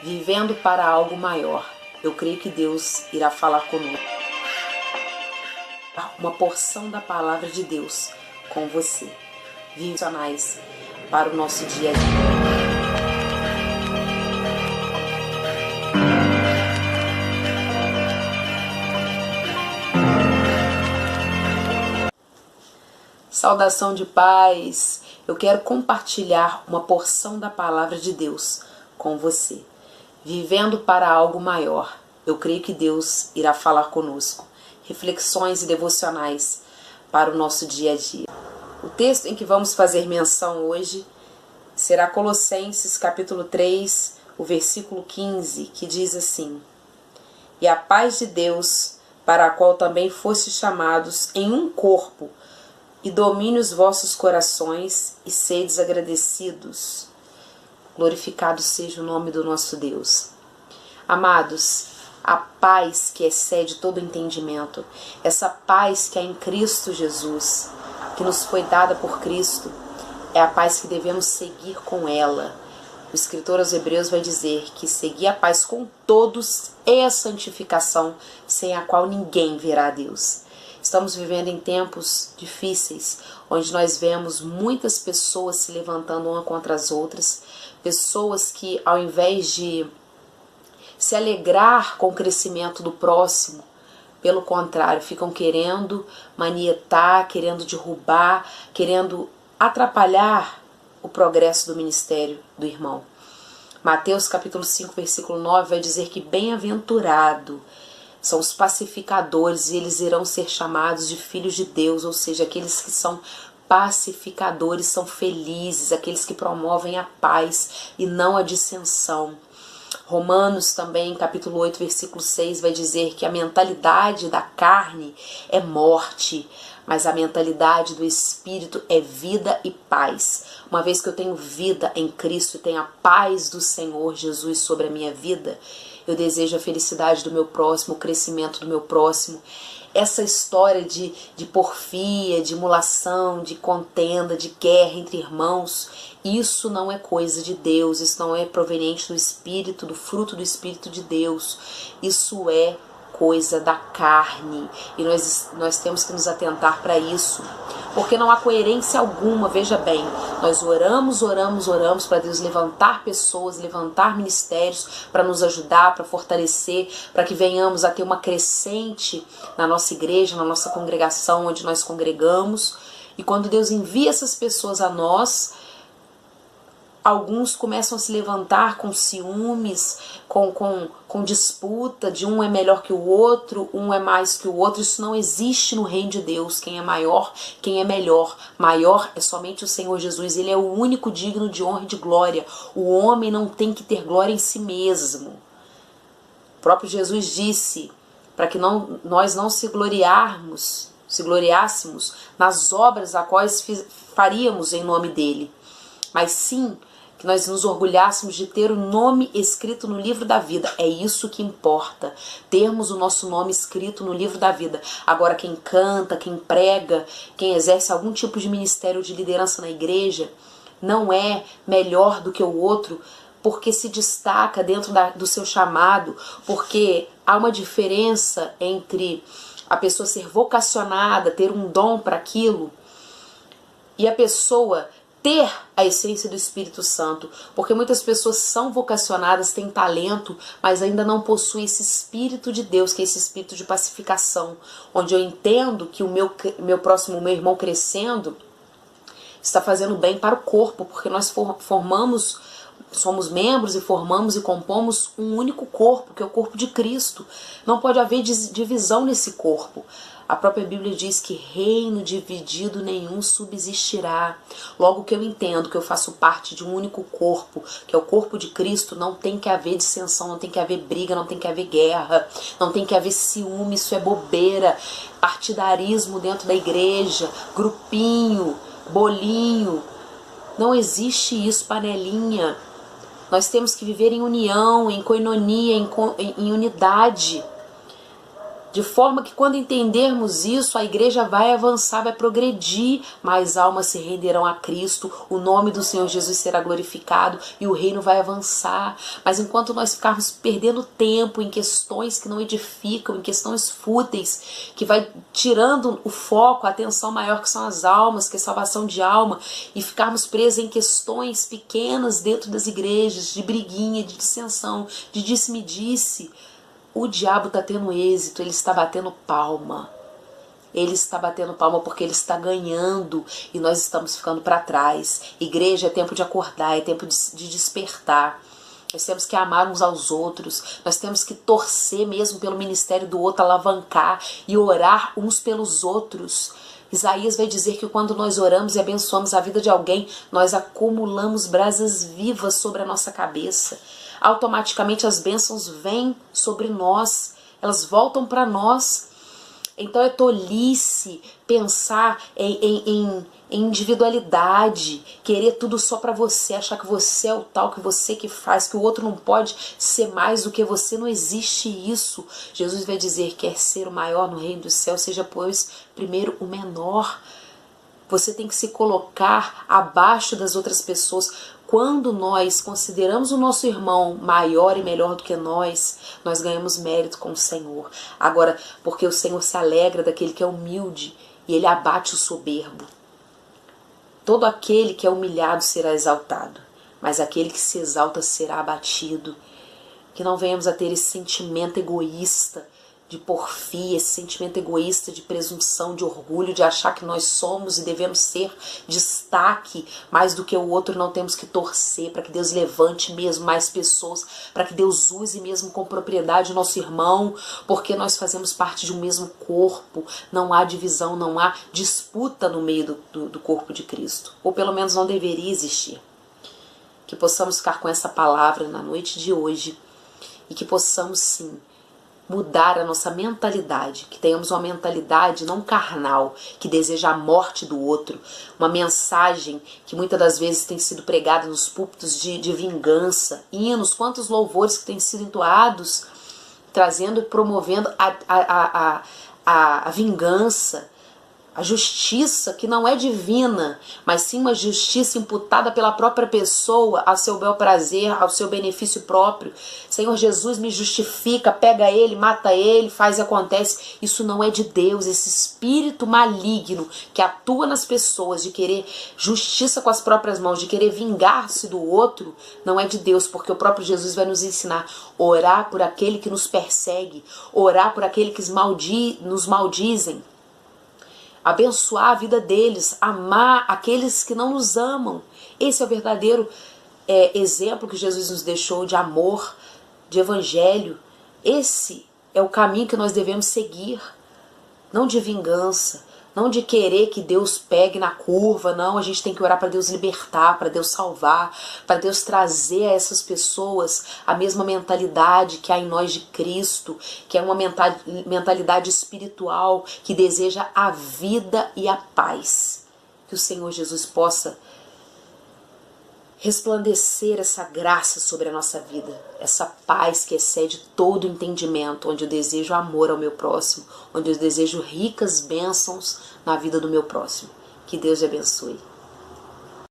vivendo para algo maior. Eu creio que Deus irá falar conosco. Uma porção da palavra de Deus com você. Visionais para o nosso dia a dia. Saudação de paz. Eu quero compartilhar uma porção da palavra de Deus com você. Vivendo para algo maior. Eu creio que Deus irá falar conosco. Reflexões e devocionais para o nosso dia a dia. O texto em que vamos fazer menção hoje será Colossenses capítulo 3, o versículo 15, que diz assim: E a paz de Deus, para a qual também fostes chamados em um corpo, e domine os vossos corações, e sedes agradecidos. Glorificado seja o nome do nosso Deus. Amados, a paz que excede todo entendimento, essa paz que é em Cristo Jesus, que nos foi dada por Cristo, é a paz que devemos seguir com ela. O escritor aos Hebreus vai dizer que seguir a paz com todos é a santificação, sem a qual ninguém verá a Deus. Estamos vivendo em tempos difíceis, onde nós vemos muitas pessoas se levantando uma contra as outras, pessoas que, ao invés de se alegrar com o crescimento do próximo, pelo contrário, ficam querendo manietar, querendo derrubar, querendo atrapalhar o progresso do ministério do irmão. Mateus capítulo 5, versículo 9 vai dizer que bem-aventurado são os pacificadores, e eles irão ser chamados de filhos de Deus, ou seja, aqueles que são pacificadores, são felizes, aqueles que promovem a paz e não a dissensão. Romanos também, capítulo 8, versículo 6, vai dizer que a mentalidade da carne é morte, mas a mentalidade do Espírito é vida e paz. Uma vez que eu tenho vida em Cristo e tenho a paz do Senhor Jesus sobre a minha vida, eu desejo a felicidade do meu próximo, o crescimento do meu próximo. Essa história de porfia, de emulação, de contenda, de guerra entre irmãos, isso não é coisa de Deus, isso não é proveniente do Espírito, do fruto do Espírito de Deus. Isso é coisa da carne, e nós temos que nos atentar para isso, porque não há coerência alguma. Veja bem, nós oramos para Deus levantar pessoas, levantar ministérios para nos ajudar, para fortalecer, para que venhamos a ter uma crescente na nossa igreja, na nossa congregação, onde nós congregamos, e quando Deus envia essas pessoas a nós, alguns começam a se levantar com ciúmes, com disputa, de um é melhor que o outro, um é mais que o outro. Isso não existe no reino de Deus. Quem é maior, quem é melhor. Maior é somente o Senhor Jesus. Ele é o único digno de honra e de glória. O homem não tem que ter glória em si mesmo. O próprio Jesus disse para que nós não se gloriássemos nas obras a quais faríamos em nome dele, mas sim que nós nos orgulhássemos de ter o nome escrito no livro da vida. É isso que importa, termos o nosso nome escrito no livro da vida. Agora, quem canta, quem prega, quem exerce algum tipo de ministério de liderança na igreja, não é melhor do que o outro porque se destaca dentro do seu chamado, porque há uma diferença entre a pessoa ser vocacionada, ter um dom para aquilo, e a pessoa ter a essência do Espírito Santo, porque muitas pessoas são vocacionadas, têm talento, mas ainda não possuem esse Espírito de Deus, que é esse Espírito de pacificação, onde eu entendo que o meu próximo, o meu irmão crescendo, está fazendo bem para o corpo, porque nós somos membros e formamos e compomos um único corpo, que é o corpo de Cristo. Não pode haver divisão nesse corpo. A própria Bíblia diz que reino dividido nenhum subsistirá. Logo que eu entendo que eu faço parte de um único corpo, que é o corpo de Cristo, não tem que haver dissensão, não tem que haver briga, não tem que haver guerra, não tem que haver ciúme, isso é bobeira, partidarismo dentro da igreja, grupinho, bolinho. Não existe isso, panelinha. Nós temos que viver em união, em coinonia, em unidade. De forma que quando entendermos isso, a igreja vai avançar, vai progredir, mais almas se renderão a Cristo, o nome do Senhor Jesus será glorificado e o reino vai avançar. Mas enquanto nós ficarmos perdendo tempo em questões que não edificam, em questões fúteis, que vai tirando o foco, a atenção maior que são as almas, que é salvação de alma, e ficarmos presos em questões pequenas dentro das igrejas, de briguinha, de dissensão, de disse-me-disse, o diabo está tendo êxito, ele está batendo palma. Ele está batendo palma porque ele está ganhando e nós estamos ficando para trás. Igreja é tempo de acordar, é tempo de despertar. Nós temos que amar uns aos outros, nós temos que torcer mesmo pelo ministério do outro, alavancar e orar uns pelos outros. Isaías vai dizer que quando nós oramos e abençoamos a vida de alguém, nós acumulamos brasas vivas sobre a nossa cabeça. Automaticamente as bênçãos vêm sobre nós, elas voltam para nós. Então é tolice pensar em individualidade, querer tudo só para você, achar que você é o tal, que você que faz, que o outro não pode ser mais do que você. Não existe isso. Jesus vai dizer: quer ser o maior no reino dos céus, seja pois primeiro o menor. Você tem que se colocar abaixo das outras pessoas. Quando nós consideramos o nosso irmão maior e melhor do que nós ganhamos mérito com o Senhor. Agora, porque o Senhor se alegra daquele que é humilde e ele abate o soberbo. Todo aquele que é humilhado será exaltado, mas aquele que se exalta será abatido. Que não venhamos a ter esse sentimento egoísta de porfia, esse sentimento egoísta de presunção, de orgulho, de achar que nós somos e devemos ser destaque mais do que o outro. Não temos que torcer para que Deus levante mesmo mais pessoas, para que Deus use mesmo com propriedade o nosso irmão, porque nós fazemos parte de um mesmo corpo. Não há divisão, não há disputa no meio do corpo de Cristo, ou pelo menos não deveria existir. Que possamos ficar com essa palavra na noite de hoje e que possamos sim mudar a nossa mentalidade, que tenhamos uma mentalidade não carnal, que deseja a morte do outro, uma mensagem que muitas das vezes tem sido pregada nos púlpitos de vingança, hinos, quantos louvores que têm sido entoados, trazendo e promovendo a vingança, a justiça que não é divina, mas sim uma justiça imputada pela própria pessoa a seu bel prazer, ao seu benefício próprio. Senhor Jesus, me justifica, pega ele, mata ele, faz e acontece. Isso não é de Deus. Esse espírito maligno que atua nas pessoas de querer justiça com as próprias mãos, de querer vingar-se do outro, não é de Deus, porque o próprio Jesus vai nos ensinar a orar por aquele que nos persegue, orar por aquele que nos maldizem, abençoar a vida deles, amar aqueles que não nos amam. Esse é o verdadeiro exemplo que Jesus nos deixou de amor, de evangelho. Esse é o caminho que nós devemos seguir, não de vingança, não de querer que Deus pegue na curva. Não, a gente tem que orar para Deus libertar, para Deus salvar, para Deus trazer a essas pessoas a mesma mentalidade que há em nós de Cristo, que é uma mentalidade espiritual que deseja a vida e a paz. Que o Senhor Jesus possa resplandecer essa graça sobre a nossa vida, essa paz que excede todo entendimento, onde eu desejo amor ao meu próximo, onde eu desejo ricas bênçãos na vida do meu próximo. Que Deus te abençoe.